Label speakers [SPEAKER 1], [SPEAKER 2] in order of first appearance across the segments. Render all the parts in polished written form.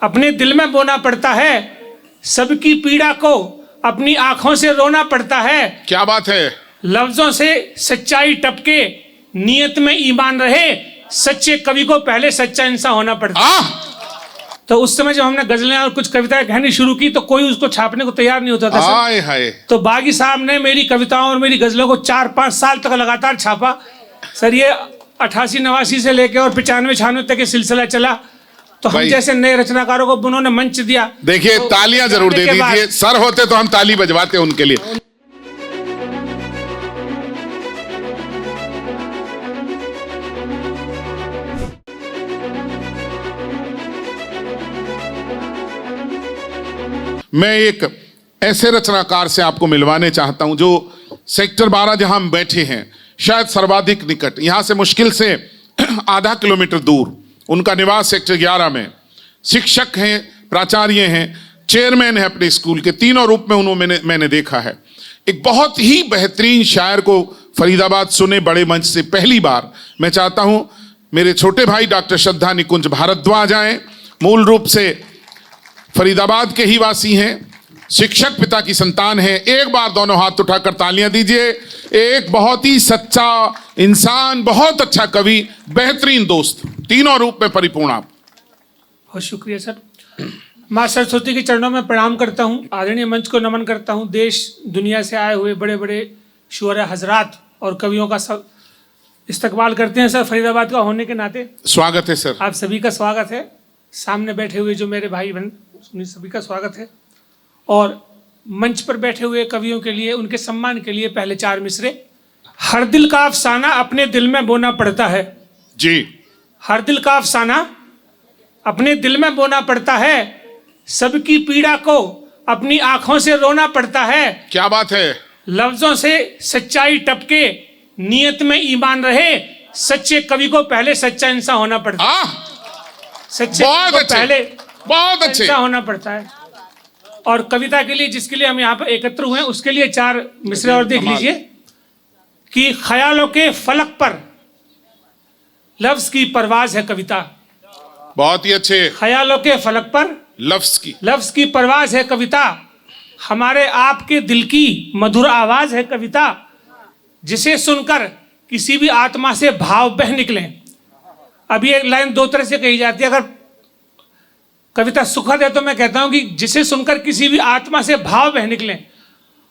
[SPEAKER 1] अपने दिल में बोना पड़ता है, सबकी पीड़ा को अपनी आंखों से रोना पड़ता है।
[SPEAKER 2] क्या बात है।
[SPEAKER 1] लफ्जों से सच्चाई टपके, नियत में ईमान रहे, सच्चे कवि को पहले सच्चा इंसान होना पड़ता है। तो उस समय जब हमने गजलें और कुछ कविताएं कहनी शुरू की तो कोई उसको छापने को तैयार नहीं होता था
[SPEAKER 2] हाय हाय।
[SPEAKER 1] तो बागी साहब ने मेरी कविताओं और मेरी गजलों को 4-5 साल तक लगातार छापा सर। ये 88-89 से लेकर और 95-96 तक ये सिलसिला चला। तो हम जैसे नए रचनाकारों को उन्होंने मंच दिया।
[SPEAKER 2] देखिए तो तालियां जरूर दे दीजिए। सर होते तो हम ताली बजवाते उनके लिए। मैं एक ऐसे रचनाकार से आपको मिलवाने चाहता हूं जो सेक्टर 12 जहां हम बैठे हैं शायद सर्वाधिक निकट, यहां से मुश्किल से आधा किलोमीटर दूर उनका निवास सेक्टर 11 में। शिक्षक हैं, प्राचार्य हैं, चेयरमैन है अपने स्कूल के। तीनों रूप में उन्होंने मैंने देखा है। एक बहुत ही बेहतरीन शायर को फरीदाबाद सुने बड़े मंच से पहली बार। मैं चाहता हूं मेरे छोटे भाई डॉक्टर श्रद्धा निकुंज भारद्वाज आए। मूल रूप से फरीदाबाद के ही वासी हैं, शिक्षक पिता की संतान हैं। एक बार दोनों हाथ उठाकर तालियां दीजिए। एक बहुत ही सच्चा इंसान, बहुत अच्छा कवि, बेहतरीन दोस्त, तीनों रूप में परिपूर्ण आप।
[SPEAKER 1] बहुत शुक्रिया सर। माँ सरस्वती के चरणों में प्रणाम करता हूँ। आदरणीय मंच को नमन करता हूँ। देश दुनिया से आए हुए बड़े बड़े शुअरा हजरात और कवियों का सब इस्तकबाल करते हैं सर। फरीदाबाद का होने के नाते
[SPEAKER 2] स्वागत है सर।
[SPEAKER 1] आप सभी का स्वागत है। सामने बैठे हुए जो मेरे भाई बहन सभी का स्वागत है। और मंच पर बैठे हुए कवियों के लिए, उनके सम्मान के लिए पहले 4 मिसरे। हर दिल का अफसाना अपने दिल में बोना पड़ता है
[SPEAKER 2] जी।
[SPEAKER 1] हर दिल का अफसाना अपने दिल में बोना पड़ता है, सबकी पीड़ा को अपनी आंखों से रोना पड़ता है। क्या
[SPEAKER 2] बात है।
[SPEAKER 1] लफ्जों से सच्चाई टपके, नियत में ईमान रहे, सच्चे कवि को पहले सच्चा इंसान होना पड़ता है। सच्चे को पहले बहुत अच्छे होना पड़ता है। और कविता के लिए जिसके लिए हम यहाँ पर एकत्र हुए हैं उसके लिए 4 मिसरे और देख लीजिए कि ख्यालों के फलक पर लफ्ज की परवाज है कविता।
[SPEAKER 2] बहुत ही अच्छे।
[SPEAKER 1] ख्यालों के फलक पर लफ्ज की परवाज है कविता, हमारे आपके दिल की मधुर आवाज है कविता, जिसे सुनकर किसी भी आत्मा से भाव बह निकले। अब ये लाइन 2 तरह से कही जाती है। अगर कविता सुखद है तो मैं कहता हूं कि जिसे सुनकर किसी भी आत्मा से भाव बह निकले,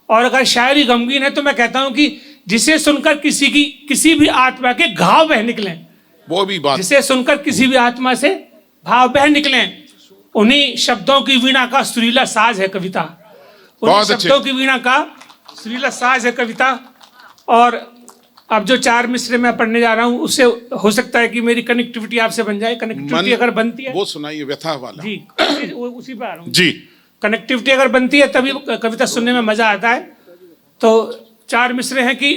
[SPEAKER 1] और अगर शायरी गमगीन है तो मैं कहता हूं कि जिसे सुनकर किसी भी आत्मा के घाव बह निकले। वो भी बात। जिसे सुनकर किसी भी आत्मा से भाव बह निकले, उन्हीं शब्दों की वीणा का सुरीला साज है कविता। उन्हीं शब्दों की वीणा का सुरीला साज है कविता। और अब जो 4 मिसरे मैं पढ़ने जा रहा हूँ उससे हो सकता है कि मेरी कनेक्टिविटी आपसे बन जाए। कनेक्टिविटी अगर बनती है,
[SPEAKER 2] वो सुनाइए व्यथा वाला।
[SPEAKER 1] जी उसी पर आ रहा हूँ
[SPEAKER 2] जी।
[SPEAKER 1] कनेक्टिविटी अगर बनती है तभी कविता सुनने में मजा आता है। तो 4 मिसरे हैं कि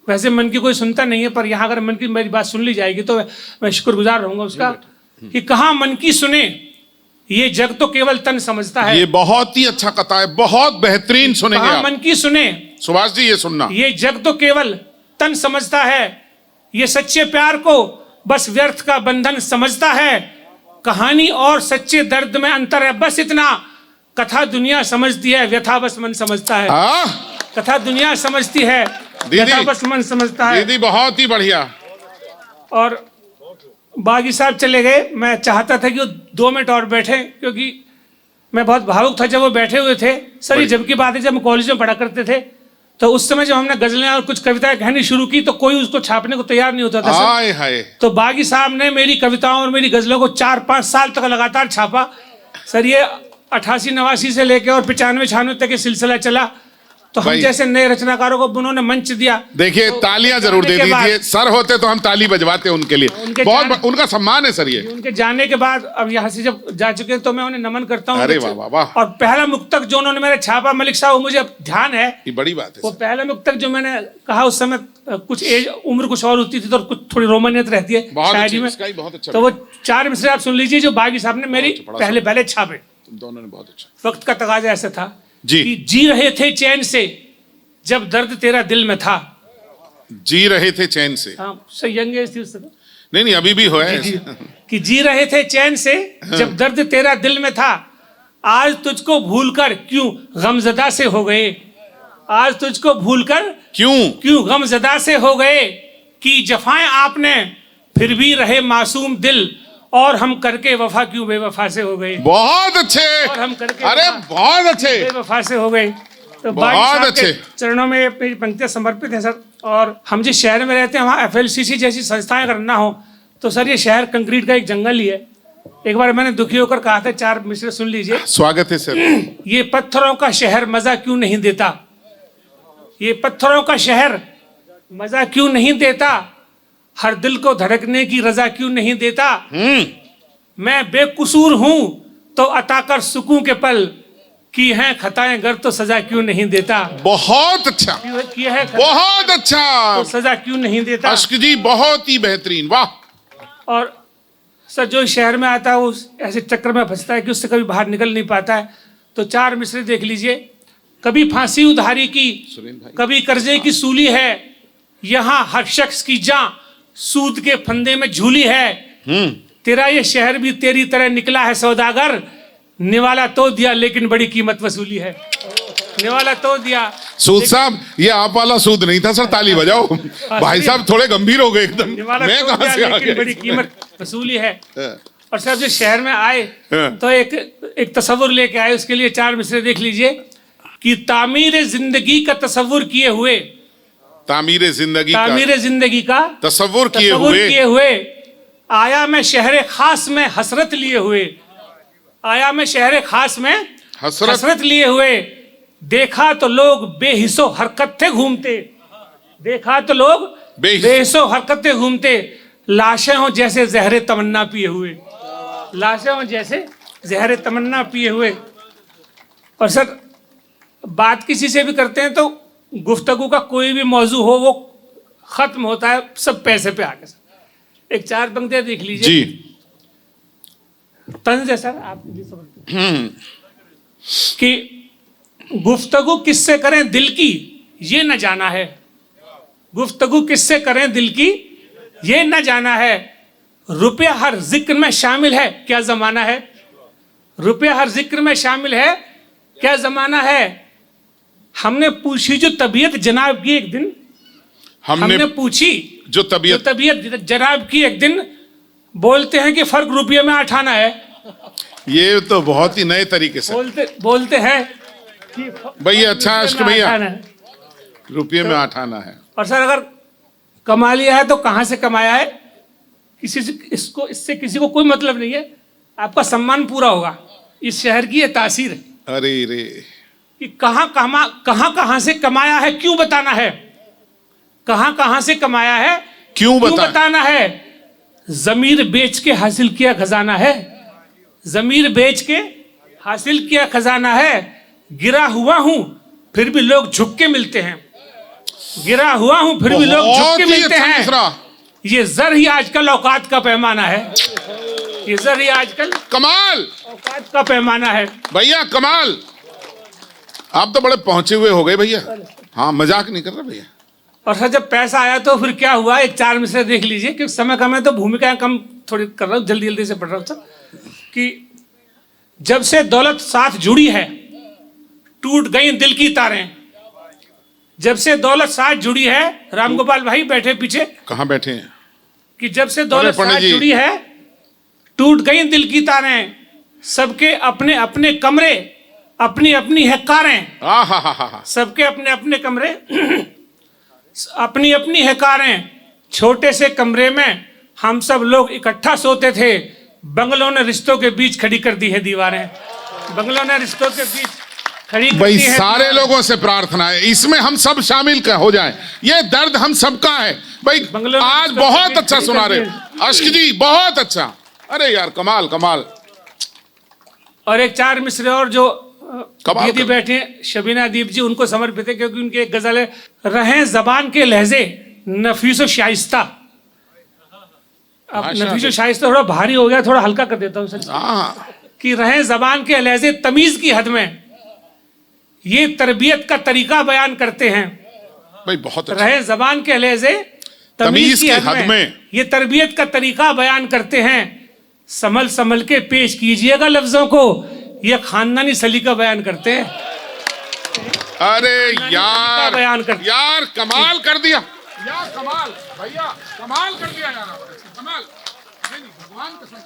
[SPEAKER 1] वैसे मन की कोई सुनता नहीं है, पर यहाँ अगर मन की मेरी बात सुन ली जाएगी तो मैं शुक्रगुजार रहूंगा उसका। कि कहाँ मन की सुने, ये जग तो केवल तन समझता है।
[SPEAKER 2] ये बहुत ही अच्छा कथा है, बहुत बेहतरीन सुनेंगे आप।
[SPEAKER 1] मन की सुने
[SPEAKER 2] सुभाष जी, ये सुनना।
[SPEAKER 1] ये जग तो केवल तन समझता है, ये सच्चे प्यार को बस व्यर्थ का बंधन समझता है। कहानी और सच्चे दर्द में अंतर है बस इतना, कथा दुनिया समझती है, व्यथा बस मन समझता है। कथा दुनिया समझती है, व्यथा बस मन समझता है।
[SPEAKER 2] दीदी बहुत ही बढ़िया।
[SPEAKER 1] और बागी साहब चले गए। मैं चाहता था कि वो 2 मिनट और बैठे, क्योंकि मैं बहुत भावुक था जब वो बैठे हुए थे। सर ये जब की बात है जब हम कॉलेज में पढ़ा करते थे तो उस समय जब हमने गजलें और कुछ कविताएं कहनी शुरू की तो कोई उसको छापने को तैयार नहीं होता था सर।
[SPEAKER 2] हाय।
[SPEAKER 1] तो बागी साहब ने मेरी कविताओं और मेरी गजलों को 4-5 साल तक लगातार छापा सर। ये 88-89 से लेकर और 95-96 तक ये सिलसिला चला। तो हम जैसे नए रचनाकारों को उन्होंने मंच दिया।
[SPEAKER 2] देखिए तो तालियां जरूर दे दीजिए। सर होते तो हम ताली बजवाते उनके लिए। बहुत उनका सम्मान है सर। ये
[SPEAKER 1] उनके जाने के बाद अब यहाँ से जब जा चुके तो मैं उन्हें नमन करता हूँ।
[SPEAKER 2] अरे वाह वाह।
[SPEAKER 1] और पहला मुक्तक जो उन्होंने मेरे छापा मलिक साहब, मुझे अब ध्यान है,
[SPEAKER 2] ये बड़ी बात है।
[SPEAKER 1] वो पहला मुक्तक जो मैंने कहा उस समय कुछ उम्र कुछ और होती थी तो कुछ थोड़ी रोमानियत रहती है शायरी में। तो वो 4 मिसरे आप सुन लीजिए जो बागी साहब ने मेरी पहले छापे।
[SPEAKER 2] दोनों ने बहुत अच्छा।
[SPEAKER 1] वक्त का तकाजा ऐसा था
[SPEAKER 2] जी।
[SPEAKER 1] कि जी रहे थे चैन से जब दर्द तेरा दिल में था।
[SPEAKER 2] जी रहे थे चैन से।
[SPEAKER 1] हाँ सही यंग एज थी उस समय।
[SPEAKER 2] नहीं अभी भी हो है
[SPEAKER 1] कि जी रहे थे चैन से जब दर्द तेरा दिल में था, आज तुझको भूलकर क्यों गमजदा से हो गए, आज तुझको भूलकर क्यों गमजदा से हो गए, कि जफाएं आपने फिर भी रहे मासूम दिल, और हम करके वफा क्यों बेवफा से हो गए।
[SPEAKER 2] बहुत अच्छे,
[SPEAKER 1] और हम करके
[SPEAKER 2] अरे बहुत अच्छे,
[SPEAKER 1] बेवफा से हो गए। तो
[SPEAKER 2] बहुत अच्छे
[SPEAKER 1] चरणों में मेरी पंक्तियां समर्पित है सर। और हम जिस शहर में रहते हैं वहाँ FLCC जैसी संस्थाएं अगर ना हो तो सर ये शहर कंक्रीट का एक जंगल ही है। एक बार मैंने दुखी होकर कहा था, 4 मिसरे सुन लीजिए।
[SPEAKER 2] स्वागत है सर।
[SPEAKER 1] ये पत्थरों का शहर मजा क्यों नहीं देता, ये पत्थरों का शहर मजा क्यों नहीं देता, हर दिल को धड़कने की रजा क्यों नहीं देता। मैं बेकसूर हूं तो अता कर सुकून के पल, की हैं खताएं गर तो सजा क्यों नहीं देता।
[SPEAKER 2] बहुत अच्छा,
[SPEAKER 1] की है
[SPEAKER 2] बहुत अच्छा,
[SPEAKER 1] तो सजा क्यों नहीं देता।
[SPEAKER 2] अश्क जी बहुत ही बेहतरीन, वाह।
[SPEAKER 1] और सर जो शहर में आता है वो ऐसे चक्कर में फंसता है कि उससे कभी बाहर निकल नहीं पाता है। तो 4 मिसरे देख लीजिए। कभी फांसी उधारी की, कभी कर्जे की सूली है, यहाँ हर शख्स की जान सूद के फंदे में झूली है। तेरा ये शहर भी तेरी तरह निकला है सौदागर, निवाला तो दिया लेकिन बड़ी कीमत वसूली है। निवाला तो दिया।
[SPEAKER 2] सूद साहब ये आप वाला सूद नहीं था सर, ताली बजाओ। भाई साहब थोड़े गंभीर हो गए एकदम। मैं कहां से आ गया,
[SPEAKER 1] बड़ी कीमत वसूली है। और सर जब शहर में आए तो एक तस्वुर लेके आए, उसके लिए 4 मिसरे देख लीजिए। कि तामीर जिंदगी का तस्वुर किए हुए,
[SPEAKER 2] तामीर
[SPEAKER 1] जिंदगी का
[SPEAKER 2] तस्वुर किए हुए
[SPEAKER 1] आया मैं शहर खास में हसरत लिए हुए, आया मैं शहर खास में हसरत लिए हुए। देखा तो लोग बेहिसो हरकत थे घूमते, देखा तो लोग बेहिसो हरकत थे घूमते, लाशें हो जैसे जहरे तमन्ना पिए हुए, लाशें हो जैसे जहरे तमन्ना पिए हुए। और सर बात किसी से भी करते हैं तो गुफ्तगू का कोई भी मौजू हो वो खत्म होता है सब पैसे पे आके। सर एक 4 पंक्तियां देख लीजिए
[SPEAKER 2] जी।
[SPEAKER 1] तंज है सर, आप भी समझते कि गुफ्तगू किससे करें दिल की ये न जाना है, गुफ्तगू किससे करें दिल की ये न जाना है। रुपया हर जिक्र में शामिल है क्या जमाना है, रुपया हर जिक्र में शामिल है क्या जमाना है। हमने पूछी जो तबीयत जनाब की एक दिन, हमने पूछी जो तबीयत जनाब की एक दिन, बोलते हैं कि फर्क रुपये में 8 आना है।
[SPEAKER 2] ये तो बहुत ही नए तरीके से
[SPEAKER 1] बोलते हैं
[SPEAKER 2] भैया। अच्छा अश्क भैया, रुपये में 8 आना है।
[SPEAKER 1] और सर अगर कमा लिया है तो कहाँ से कमाया है, किसी से इससे किसी को कोई मतलब नहीं है। आपका सम्मान पूरा होगा, इस शहर की ये तासीर है।
[SPEAKER 2] अरे रे
[SPEAKER 1] कि कहाँ से कमाया है क्यों बताना है, कहाँ से कमाया है क्यों बताना है। जमीर बेच के हासिल किया खजाना है, जमीर बेच के हासिल किया खजाना है। गिरा हुआ हूं फिर भी लोग झुक के मिलते हैं, गिरा हुआ हूं फिर भी लोग झुक के मिलते हैं। ये जर ही आजकल औकात का पैमाना है, ये जर ही आजकल
[SPEAKER 2] कमाल
[SPEAKER 1] औकात का पैमाना है।
[SPEAKER 2] भैया कमाल, आप तो बड़े पहुंचे हुए हो गए भैया। हाँ मजाक नहीं कर रहा भैया।
[SPEAKER 1] और सर जब पैसा आया तो फिर क्या हुआ, एक 4 मिसरे देख लीजिए क्योंकि समय कम है तो भूमिकाएं कम थोड़ी कर रहा हूँ, जल्दी से पढ़ रहा हूँ सर। कि जब से दौलत साथ जुड़ी है टूट गई दिल की तारें, जब से दौलत साथ जुड़ी है। रामगोपाल भाई बैठे पीछे,
[SPEAKER 2] कहाँ बैठे हैं।
[SPEAKER 1] कि जब से दौलत साथ जुड़ी है टूट गई दिल की तारें, सबके अपने अपने कमरे अपनी अपनी है कारें, सबके अपने अपने कमरे अपनी अपनी है कारें। छोटे से कमरे में हम सब लोग इकट्ठा सोते थे, बंगलों ने रिश्तों के बीच खड़ी कर दी है दीवारें, बंगलों ने रिश्तों के बीच खड़ी कर
[SPEAKER 2] भाई
[SPEAKER 1] दी है।
[SPEAKER 2] सारे लोगों से प्रार्थना है इसमें हम सब शामिल हो जाएं, ये दर्द हम सबका है भाई। आज बहुत अच्छा सुना रहे हो अश्क जी, बहुत अच्छा। अरे यार कमाल कमाल।
[SPEAKER 1] और एक 4 मिसरे और जो दीदी बैठे शबीना दीप जी, उनको समर्पित है क्योंकि उनकी एक गजल है, रहें जबान के लहजे नफीस शाइस्ता। अब नफीस शाइस्ता थोड़ा भारी हो गया, थोड़ा हल्का कर देता हूँ सर। कि रहें जबान के लहजे तमीज की हद में, ये तरबियत का तरीका बयान करते हैं।
[SPEAKER 2] भाई बहुत अच्छा।
[SPEAKER 1] रहें जबान के लहजे
[SPEAKER 2] तमीज की हद में।
[SPEAKER 1] ये तरबियत का तरीका बयान करते हैं, संभल संभल के पेश कीजिएगा लफ्जों को, ये खानदानी सलीका बयान करते हैं।
[SPEAKER 2] अरे यार
[SPEAKER 1] बयान करते
[SPEAKER 2] यार कमाल कर दिया यार, कमाल भैया, कमाल कर दिया यार, कमाल। नहीं नहीं, भगवान कसम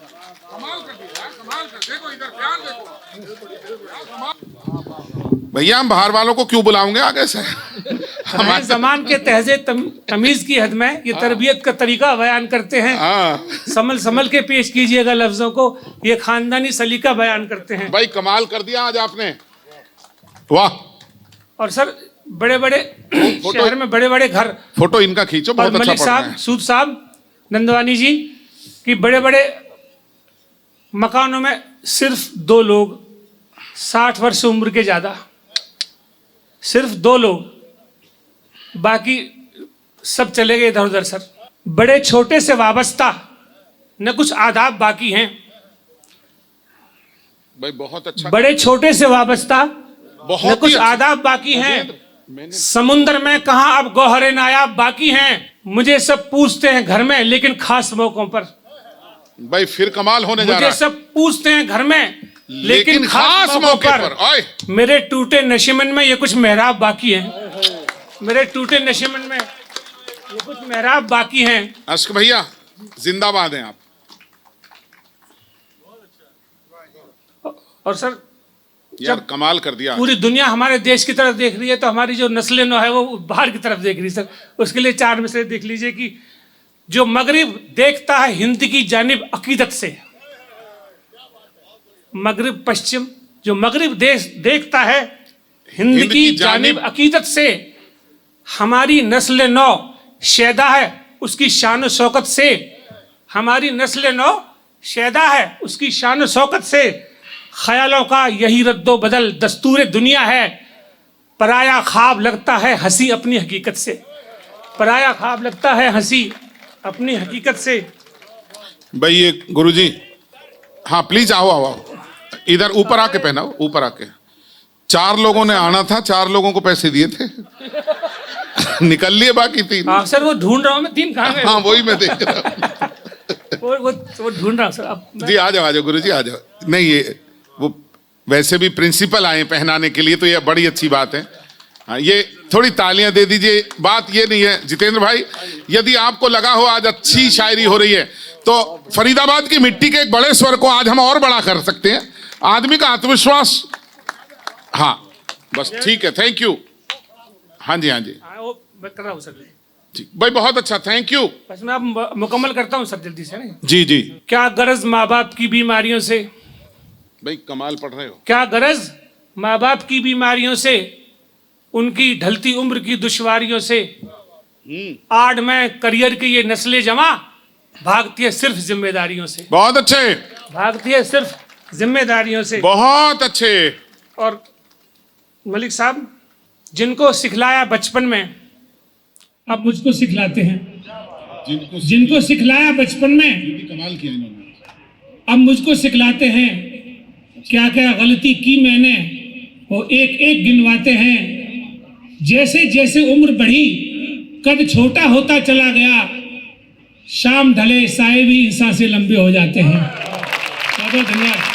[SPEAKER 2] कमाल कर दिया यार, कमाल कर। देखो इधर प्यार देखो भैया, हम बाहर वालों को क्यों बुलाओगे आगे से?
[SPEAKER 1] हमारे जमान के तहज़े तमीज की हद में ये तरबियत का तरीका बयान करते हैं। संभल संभल के पेश कीजिएगा लफ्जों को, ये खानदानी सलीका बयान करते हैं।
[SPEAKER 2] भाई कमाल कर दिया आज आपने, वाह।
[SPEAKER 1] और सर बड़े बड़े शहर में बड़े बड़े घर,
[SPEAKER 2] फोटो इनका खींचो, बहुत अच्छा
[SPEAKER 1] मलिक
[SPEAKER 2] पढ़ रहे
[SPEAKER 1] साहब,
[SPEAKER 2] हैं।
[SPEAKER 1] सूद साहब, नंदवानी जी कि बड़े बड़े मकानों में सिर्फ 2 लोग, 60 वर्ष उम्र के ज्यादा, सिर्फ 2 लोग, बाकी सब चले गए इधर उधर। सर बड़े छोटे से वाबस्ता, न कुछ आदाब बाकी हैं।
[SPEAKER 2] भाई बहुत अच्छा,
[SPEAKER 1] बड़े छोटे से वाबस्ता, न
[SPEAKER 2] बहुत
[SPEAKER 1] कुछ
[SPEAKER 2] ही
[SPEAKER 1] आदाब बाकी हैं। समुंदर में कहाँ अब गौहरे नायाब बाकी हैं। मुझे सब पूछते हैं घर में, लेकिन खास मौकों पर।
[SPEAKER 2] भाई फिर कमाल होने जा रहा
[SPEAKER 1] मुझे
[SPEAKER 2] है।
[SPEAKER 1] सब पूछते हैं घर में,
[SPEAKER 2] लेकिन खास मौके पर ओए,
[SPEAKER 1] मेरे टूटे नशिमन में ये कुछ मेहराब बाकी हैं। मेरे टूटे नशिमन में ये कुछ मेहराब बाकी हैं।
[SPEAKER 2] अश्क भैया जिंदाबाद हैं आप।
[SPEAKER 1] और सर
[SPEAKER 2] यार कमाल कर दिया।
[SPEAKER 1] पूरी दुनिया हमारे देश की तरफ देख रही है, तो हमारी जो नस्ल नौ है वो बाहर की तरफ देख रही है। सर उसके लिए 4 मिसरे देख लीजिए कि जो मगरिब देखता है हिंद की जानिब अकीदत से, मगरिब पश्चिम, जो मगरिब देश देखता है हिंद की जानिब अकीदत से, हमारी नस्ल नौ शैदा है उसकी शान व शौकत से। हमारी नस्ल नौ शैदा है उसकी शान व शौकत से। ख्यालों का यही रद्दो बदल दस्तूर दुनिया है। पराया ख्वाब लगता है हंसी अपनी हकीकत से। पराया ख्वाब लगता है हंसी अपनी हकीकत से।
[SPEAKER 2] भाई ये गुरुजी, हाँ प्लीज आओ आओ आओ, इधर ऊपर आके पहनाओ, ऊपर आके। 4 लोगों ने आना था, 4 लोगों को पैसे दिए थे निकल लिए बाकी 3।
[SPEAKER 1] हाँ सर वो ढूंढ रहा हूँ मैं, 3 कहाँ गए?
[SPEAKER 2] हाँ वही मैं देख रहा हूँ।
[SPEAKER 1] वो ढूंढ रहा हूँ सर। अब
[SPEAKER 2] जी आ जाओ गुरुजी आ जाओ। नहीं ये वो वैसे भी प्रिंसिपल आए पहनाने के लिए, तो ये बड़ी अच्छी बात है। हाँ ये थोड़ी तालियां दे दीजिए। बात ये नहीं है जितेंद्र भाई, यदि आपको लगा हो आज अच्छी शायरी हो रही है, तो फरीदाबाद की मिट्टी के एक बड़े स्वर को आज हम और बड़ा कर सकते हैं। आदमी का आत्मविश्वास, हाँ बस ठीक है, थैंक यू। हाँ जी हाँ जी
[SPEAKER 1] वो मैं कर रहा हूँ सर
[SPEAKER 2] जी भाई, बहुत अच्छा, थैंक यू।
[SPEAKER 1] बस मैं अब मुकम्मल करता हूँ सर जल्दी से। नहीं
[SPEAKER 2] जी जी
[SPEAKER 1] क्या गरज माँ बाप की बीमारियों से,
[SPEAKER 2] भाई कमाल पढ़ रहे हो।
[SPEAKER 1] क्या गरज माँ बाप की बीमारियों से, उनकी ढलती उम्र की दुश्वारियों से। आड़ में करियर की ये नस्लें जमा, भागती है सिर्फ जिम्मेदारियों से।
[SPEAKER 2] बहुत अच्छे,
[SPEAKER 1] भागती है सिर्फ जिम्मेदारियों से।
[SPEAKER 2] बहुत अच्छे।
[SPEAKER 1] और मलिक साहब, जिनको सिखलाया बचपन में अब मुझको सिखलाते हैं। जिनको सिखलाया बचपन में
[SPEAKER 2] कमाल किया इन्होंने,
[SPEAKER 1] अब मुझको सिखलाते हैं। क्या क्या गलती की मैंने वो एक एक गिनवाते हैं। जैसे जैसे उम्र बढ़ी कद छोटा होता चला गया। शाम ढले साए भी इंसान से लंबे हो जाते हैं। बहुत बहुत धन्यवाद।